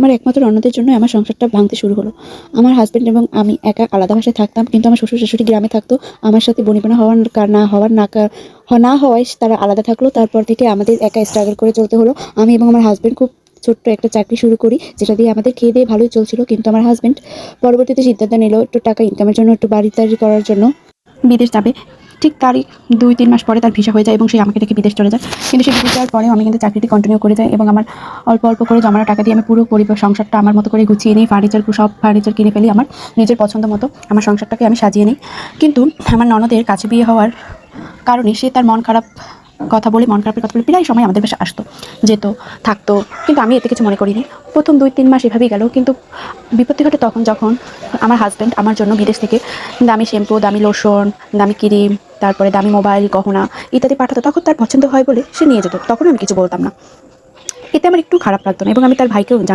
আমার একমাত্র ননদের জন্য আমার সংসারটা ভাঙতে শুরু হলো। আমার হাজব্যান্ড এবং আমি একা আলাদা বাসায় থাকতাম, কিন্তু আমার শ্বশুর শাশুড়ি গ্রামে থাকতো। আমার সাথে বনিবনা না হওয়ায় তারা আলাদা থাকলো। তারপর থেকে আমাদের একা স্ট্রাগল করে চলতে হলো। আমি এবং আমার হাজব্যান্ড খুব ছোট্ট একটা চাকরি শুরু করি, যেটা দিয়ে আমাদের খেয়ে দিয়ে ভালোই চলছিল। কিন্তু আমার হাজব্যান্ড পরবর্তীতে সিদ্ধান্ত নিল একটু টাকা ইনকামের জন্য, একটু বাড়ি তাড়ি করার জন্য বিদেশ যাবে। ঠিক তারই 2-3 মাস পরে তার ভিসা হয়ে যায় এবং সে আমাকে ডেকে বিদেশ চলে যায়। কিন্তু সে বিদেশ যাওয়ার পরেও আমি কিন্তু চাকরিটি কন্টিনিউ করে যাই এবং আমার অল্প অল্প করে জমানো টাকা দিয়ে আমি পুরো পরিবার সংসারটা আমার মতো করে গুছিয়ে নিই। সব ফার্নিচার কিনে ফেলি আমার নিজের পছন্দ মতো। আমার সংসারটাকে আমি সাজিয়ে নিই। কিন্তু আমার ননদের কাছে বিয়ে হওয়ার কারণে সে তার মন খারাপের কথা বলে প্রায় সময় আমাদের বাসায় আসতো, যেত, থাকতো। কিন্তু আমি এতে কিছু মনে করিনি। প্রথম 2-3 মাস এভাবেই গেল। কিন্তু বিপত্তি ঘটে তখন, যখন আমার হাজব্যান্ড আমার জন্য বিদেশ থেকে দামি শ্যাম্পু, দামি লোশন, দামি ক্রিম, তারপরে দামি মোবাইল, গহনা ইত্যাদি পাঠাতো। তখন তার পছন্দ হয় বলে সে নিয়ে যেত। তখন আমি কিছু বলতাম না। এতে আমার একটু খারাপ লাগতো না এবং আমি তার ভাইকেও জানাতাম।